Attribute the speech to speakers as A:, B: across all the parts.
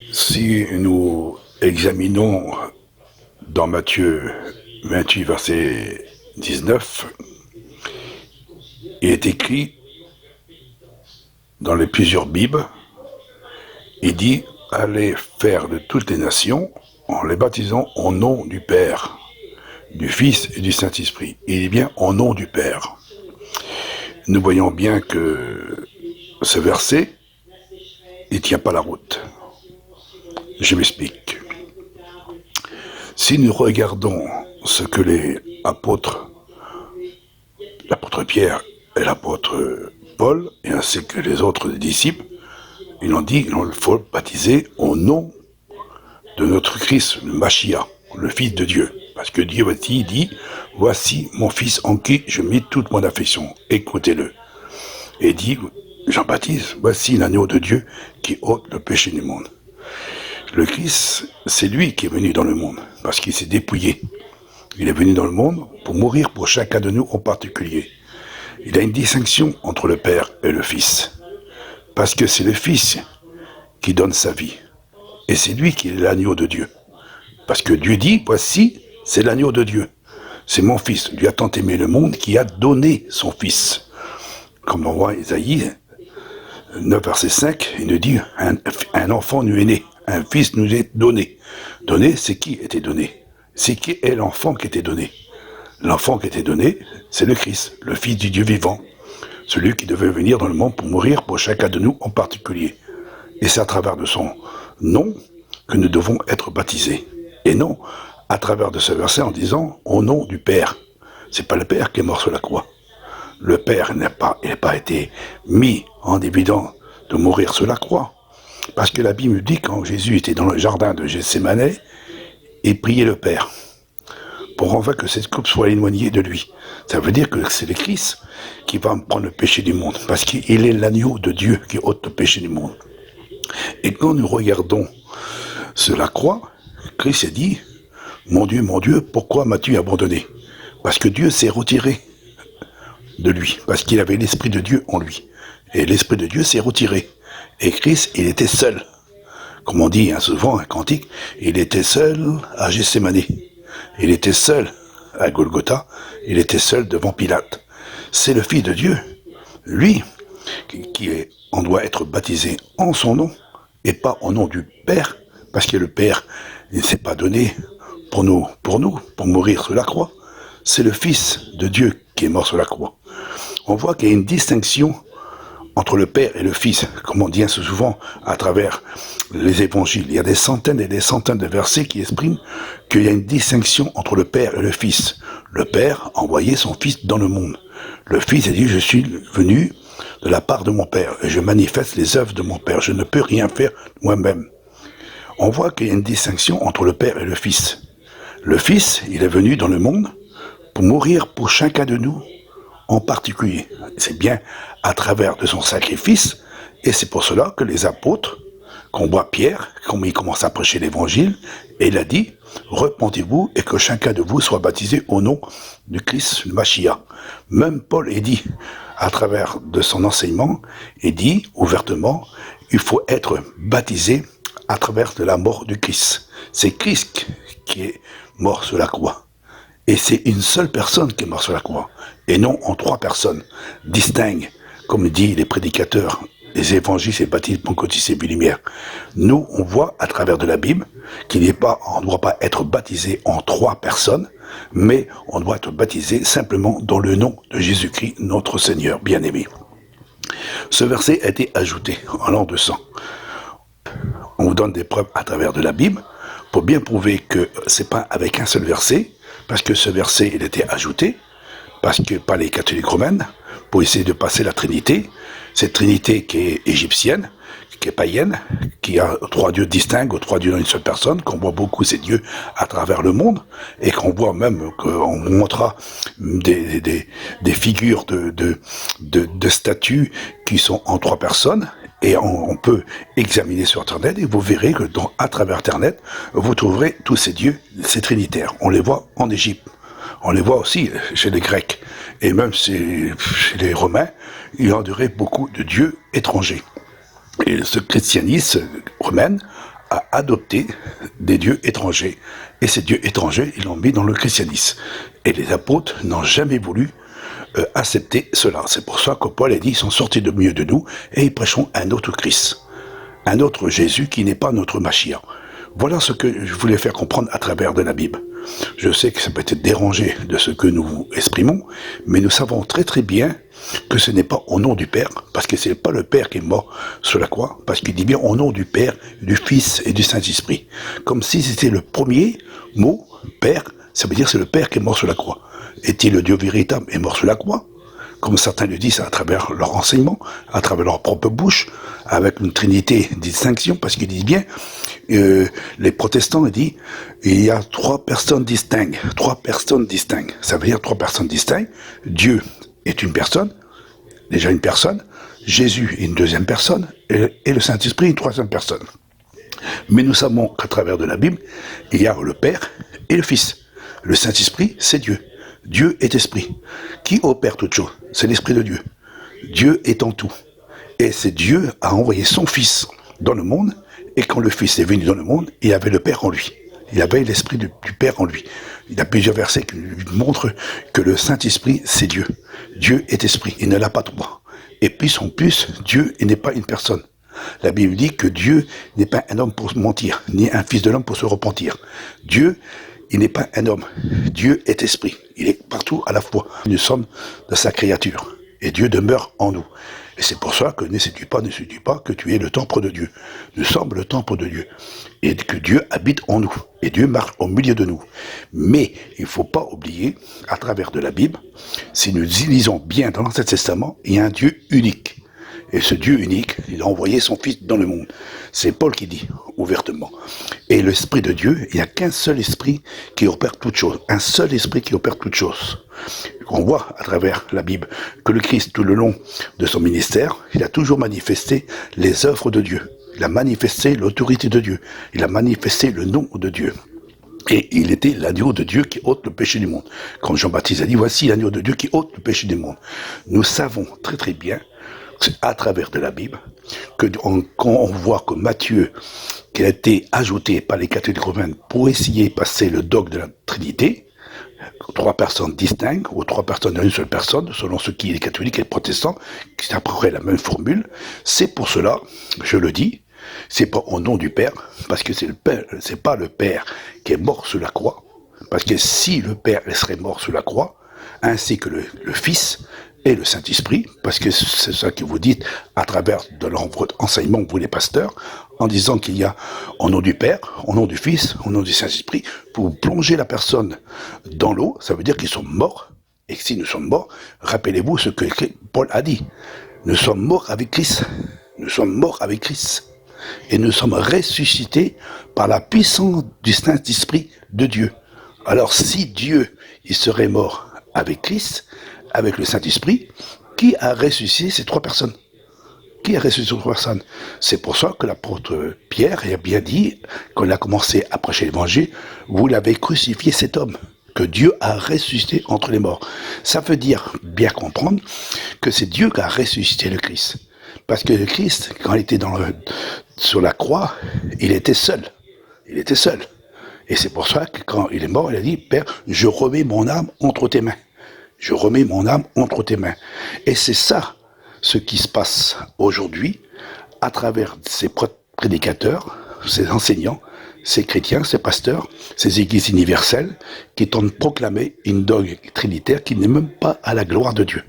A: Si nous examinons dans Matthieu 28, verset 19, il est écrit dans les plusieurs Bibles, il dit « Allez faire de toutes les nations en les baptisant au nom du Père, du Fils et du Saint-Esprit. » Il dit bien « au nom du Père ». Nous voyons bien que ce verset, il ne tient pas la route. Je m'explique. Si nous regardons ce que les apôtres, l'apôtre Pierre et l'apôtre Paul, et ainsi que les autres disciples, ils ont dit qu'il faut baptiser au nom de notre Christ, le Machia, le Fils de Dieu. Parce que Dieu aussi dit, voici mon Fils en qui je mets toute mon affection, écoutez-le. Et dit, Jean-Baptiste, voici l'agneau de Dieu qui ôte le péché du monde. Le Christ, c'est lui qui est venu dans le monde, parce qu'il s'est dépouillé. Il est venu dans le monde pour mourir pour chacun de nous en particulier. Il y a une distinction entre le Père et le Fils, parce que c'est le Fils qui donne sa vie, et c'est lui qui est l'agneau de Dieu. Parce que Dieu dit, voici, c'est l'agneau de Dieu. C'est mon Fils. Dieu a tant aimé le monde qui a donné son Fils. Comme on voit Isaïe 9, verset 5, il nous dit, un enfant nous est né, un fils nous est donné. Donné, c'est qui était donné? C'est qui est l'enfant qui était donné? L'enfant qui était donné, c'est le Christ, le Fils du Dieu vivant, celui qui devait venir dans le monde pour mourir pour chacun de nous en particulier. Et c'est à travers de son nom que nous devons être baptisés. Et non à travers de ce verset en disant au nom du Père. C'est pas le Père qui est mort sur la croix. Le Père n'a pas été mis en évidence de mourir sur la croix. Parce que la Bible dit quand Jésus était dans le jardin de Gethsémane, il priait le Père pour enfin que cette coupe soit éloignée de lui. Ça veut dire que c'est le Christ qui va prendre le péché du monde, parce qu'il est l'agneau de Dieu qui ôte le péché du monde. Et quand nous regardons sur la croix, Christ a dit, mon Dieu, pourquoi m'as-tu abandonné? Parce que Dieu s'est retiré de lui, parce qu'il avait l'Esprit de Dieu en lui. Et l'Esprit de Dieu s'est retiré. Et Christ, il était seul. Comme on dit souvent, un cantique, il était seul à Gethsémane. Il était seul à Golgotha. Il était seul devant Pilate. C'est le Fils de Dieu, lui, on doit être baptisé en son nom, et pas au nom du Père, parce que le Père ne s'est pas donné pour mourir sur la croix. C'est le Fils de Dieu qui est mort sur la croix. On voit qu'il y a une distinction entre le Père et le Fils, comme on dit souvent à travers les évangiles. Il y a des centaines et des centaines de versets qui expriment qu'il y a une distinction entre le Père et le Fils. Le Père a envoyé son Fils dans le monde. Le Fils a dit, je suis venu de la part de mon Père, et je manifeste les œuvres de mon Père. Je ne peux rien faire moi-même. On voit qu'il y a une distinction entre le Père et le Fils. Le Fils, il est venu dans le monde pour mourir pour chacun de nous en particulier. C'est bien à travers de son sacrifice, et c'est pour cela que les apôtres, qu'on voit Pierre, quand il commence à prêcher l'évangile, et il a dit, repentez-vous et que chacun de vous soit baptisé au nom du Christ, le Machia. Même Paul est dit, à travers de son enseignement, il dit ouvertement, il faut être baptisé à travers de la mort du Christ. C'est Christ qui est mort sur la croix. Et c'est une seule personne qui est morte sur la croix, et non en trois personnes distinctes, comme dit les prédicateurs, les évangiles, les baptismes, Pentecôtistes et Lumière. Nous, on voit à travers de la Bible on ne doit pas être baptisé en trois personnes, mais on doit être baptisé simplement dans le nom de Jésus-Christ, notre Seigneur bien-aimé. Ce verset a été ajouté en l'an 200. On vous donne des preuves à travers de la Bible pour bien prouver que c'est pas avec un seul verset, parce que ce verset, il était ajouté, parce que par les catholiques romaines, pour essayer de passer la Trinité, cette Trinité qui est égyptienne, qui est païenne, qui a trois dieux distincts, ou trois dieux dans une seule personne, qu'on voit beaucoup ces dieux à travers le monde, et qu'on voit même, qu'on montrera des figures de statues qui sont en trois personnes, et on peut examiner sur Internet, et vous verrez que à travers Internet, vous trouverez tous ces dieux, ces trinitaires. On les voit en Égypte. On les voit aussi chez les Grecs. Et même chez les Romains, il endurait beaucoup de dieux étrangers. Et ce christianisme romain a adopté des dieux étrangers. Et ces dieux étrangers, ils l'ont mis dans le christianisme. Et les apôtres n'ont jamais voulu accepter cela. C'est pour ça que Paul a dit, ils sont sortis de milieu de nous et ils prêcheront un autre Christ. Un autre Jésus qui n'est pas notre Machia. Voilà ce que je voulais faire comprendre à travers de la Bible. Je sais que ça peut être dérangé de ce que nous exprimons, mais nous savons très très bien que ce n'est pas au nom du Père, parce que ce n'est pas le Père qui est mort sur la croix, parce qu'il dit bien au nom du Père, du Fils et du Saint-Esprit. Comme si c'était le premier mot, Père, ça veut dire que c'est le Père qui est mort sur la croix. Est-il le Dieu véritable est mort sur la croix? Comme certains le disent à travers leur enseignement, à travers leur propre bouche, avec une trinité de distinction, parce qu'ils disent bien, les protestants disent, il y a trois personnes distinctes. Ça veut dire trois personnes distinctes. Dieu est une personne, déjà une personne, Jésus est une deuxième personne, et le Saint-Esprit une troisième personne. Mais nous savons qu'à travers de la Bible, il y a le Père et le Fils. Le Saint-Esprit, c'est Dieu. Dieu est esprit. Qui opère toute chose? C'est l'esprit de Dieu. Dieu est en tout. Et c'est Dieu a envoyé son Fils dans le monde, et quand le Fils est venu dans le monde, il avait le Père en lui. Il avait l'esprit du Père en lui. Il y a plusieurs versets qui montrent que le Saint-Esprit, c'est Dieu. Dieu est esprit, il ne l'a pas trois. Et puis son plus, Dieu n'est pas une personne. La Bible dit que Dieu n'est pas un homme pour mentir, ni un fils de l'homme pour se repentir. Dieu, il n'est pas un homme. Dieu est esprit. Il est partout à la fois. Nous sommes de sa créature. Et Dieu demeure en nous. Et c'est pour ça que ne sais-tu pas que tu es le temple de Dieu. Nous sommes le temple de Dieu. Et que Dieu habite en nous. Et Dieu marche au milieu de nous. Mais il ne faut pas oublier, à travers de la Bible, si nous lisons bien dans l'Ancien Testament, il y a un Dieu unique. Et ce Dieu unique, il a envoyé son Fils dans le monde. C'est Paul qui dit, ouvertement. Et l'Esprit de Dieu, il n'y a qu'un seul esprit qui opère toutes choses. Un seul esprit qui opère toutes choses. On voit à travers la Bible que le Christ, tout le long de son ministère, il a toujours manifesté les œuvres de Dieu. Il a manifesté l'autorité de Dieu. Il a manifesté le nom de Dieu. Et il était l'agneau de Dieu qui ôte le péché du monde. Quand Jean-Baptiste a dit, voici l'agneau de Dieu qui ôte le péché du monde. Nous savons très très bien, à travers de la Bible, que quand on voit que Matthieu, qui a été ajouté par les catholiques romains pour essayer de passer le dogme de la Trinité, trois personnes distinctes, ou trois personnes d'une seule personne, selon ce qui est catholique et protestant, qui apprendrait la même formule, c'est pour cela, je le dis, c'est pas au nom du Père, parce que c'est le Père, c'est pas le Père qui est mort sur la croix, parce que si le Père serait mort sur la croix, ainsi que le Fils et le Saint-Esprit, parce que c'est ça que vous dites à travers de votre enseignement, vous les pasteurs, en disant qu'il y a au nom du Père, au nom du Fils, au nom du Saint-Esprit, pour plonger la personne dans l'eau, ça veut dire qu'ils sont morts, et si nous sommes morts, rappelez-vous ce que Paul a dit, nous sommes morts avec Christ, nous sommes morts avec Christ, et nous sommes ressuscités par la puissance du Saint-Esprit de Dieu. Alors si Dieu, il serait mort avec Christ, avec le Saint-Esprit, qui a ressuscité ces trois personnes? Qui a ressuscité ces trois personnes? C'est pour ça que l'apôtre Pierre a bien dit, quand il a commencé à prêcher l'évangile, vous l'avez crucifié cet homme, que Dieu a ressuscité entre les morts. Ça veut dire bien comprendre que c'est Dieu qui a ressuscité le Christ. Parce que le Christ, quand il était sur la croix, il était seul. Il était seul. Et c'est pour ça que quand il est mort, il a dit, Père, je remets mon âme entre tes mains. Je remets mon âme entre tes mains. Et c'est ça, ce qui se passe aujourd'hui, à travers ces prédicateurs, ces enseignants, ces chrétiens, ces pasteurs, ces églises universelles, qui tentent de proclamer une dogme trinitaire qui n'est même pas à la gloire de Dieu.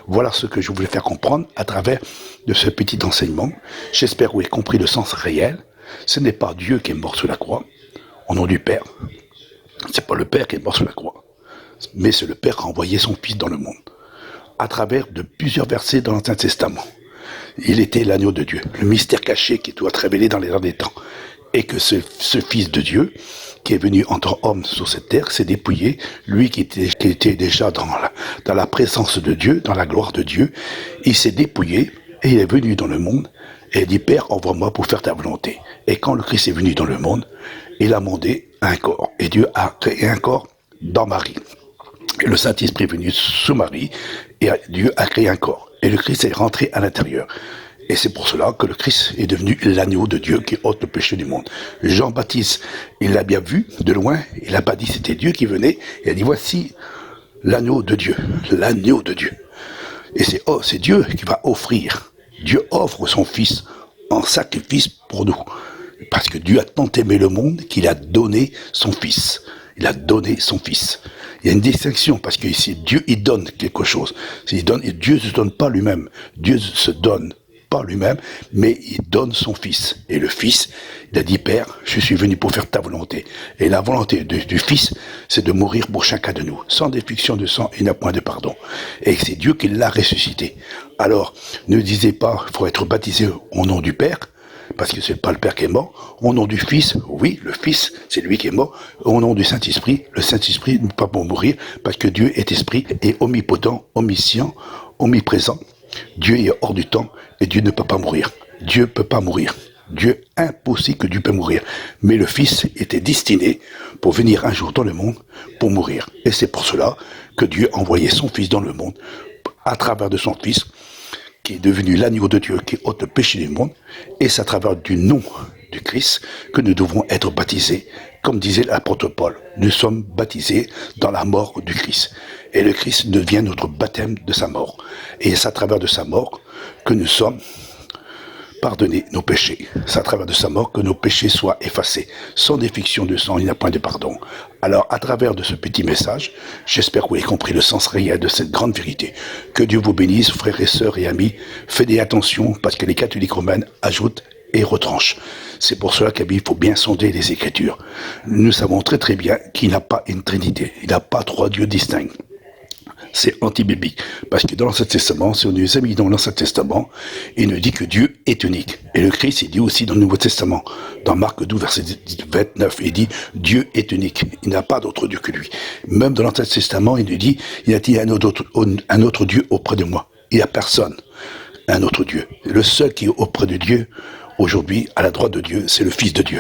A: Voilà ce que je voulais faire comprendre à travers de ce petit enseignement. J'espère que vous avez compris le sens réel. Ce n'est pas Dieu qui est mort sur la croix, au nom du Père. C'est pas le Père qui est mort sur la croix. Mais c'est le Père qui a envoyé son Fils dans le monde, à travers de plusieurs versets dans l'Ancien Testament. Il était l'agneau de Dieu, le mystère caché qui doit être révélé dans les derniers temps. Et que ce Fils de Dieu, qui est venu en tant qu'homme sur cette terre, s'est dépouillé, lui qui était déjà dans la présence de Dieu, dans la gloire de Dieu, il s'est dépouillé et il est venu dans le monde et il dit, Père, envoie-moi pour faire ta volonté. Et quand le Christ est venu dans le monde, il a demandé un corps. Et Dieu a créé un corps dans Marie. Et le Saint-Esprit est venu sous Marie, et Dieu a créé un corps. Et le Christ est rentré à l'intérieur. Et c'est pour cela que le Christ est devenu l'agneau de Dieu qui ôte le péché du monde. Jean-Baptiste, il l'a bien vu de loin, il n'a pas dit c'était Dieu qui venait, il a dit voici l'agneau de Dieu, l'agneau de Dieu. Et c'est Dieu qui va offrir. Dieu offre son Fils en sacrifice pour nous. Parce que Dieu a tant aimé le monde qu'il a donné son Fils. Il a donné son Fils. Il y a une distinction, parce que ici, Dieu, il donne quelque chose. Il donne, et Dieu ne se donne pas lui-même. Dieu se donne pas lui-même, mais il donne son Fils. Et le Fils, il a dit, Père, je suis venu pour faire ta volonté. Et la volonté du Fils, c'est de mourir pour chacun de nous. Sans défection de sang, il n'y a point de pardon. Et c'est Dieu qui l'a ressuscité. Alors, ne disez pas, il faut être baptisé au nom du Père, parce que c'est pas le Père qui est mort. Au nom du Fils, oui, le Fils, c'est lui qui est mort. Au nom du Saint-Esprit, le Saint-Esprit ne peut pas mourir, parce que Dieu est esprit, et omnipotent, omniscient, omniprésent. Dieu est hors du temps, et Dieu ne peut pas mourir. Dieu ne peut pas mourir. Dieu, impossible que Dieu puisse mourir. Mais le Fils était destiné pour venir un jour dans le monde pour mourir. Et c'est pour cela que Dieu a envoyé son Fils dans le monde, à travers de son Fils, qui est devenu l'agneau de Dieu, qui ôte le péché du monde, et c'est à travers du nom du Christ que nous devons être baptisés, comme disait l'apôtre Paul. Nous sommes baptisés dans la mort du Christ. Et le Christ devient notre baptême de sa mort. Et c'est à travers de sa mort que nous sommes pardonnés nos péchés. C'est à travers de sa mort que nos péchés soient effacés. Sans défection de sang, il n'y a point de pardon. Alors, à travers de ce petit message, j'espère que vous avez compris le sens réel de cette grande vérité. Que Dieu vous bénisse, frères et sœurs et amis. Faites attention, parce que les catholiques romaines ajoutent et retranchent. C'est pour cela qu'il faut bien sonder les Écritures. Nous savons très très bien qu'il n'y a pas une trinité. Il n'y a pas trois dieux distincts. C'est anti-biblique. Parce que dans l'Ancien Testament, si on nous examine dans l'Ancien Testament, il nous dit que Dieu est unique. Et le Christ, il dit aussi dans le Nouveau Testament, dans Marc 12, verset 29, il dit, Dieu est unique. Il n'y a pas d'autre Dieu que lui. Même dans l'Ancien Testament, il nous dit, il y a-t-il un autre Dieu auprès de moi? Il n'y a personne, un autre Dieu. Le seul qui est auprès de Dieu, aujourd'hui, à la droite de Dieu, c'est le Fils de Dieu.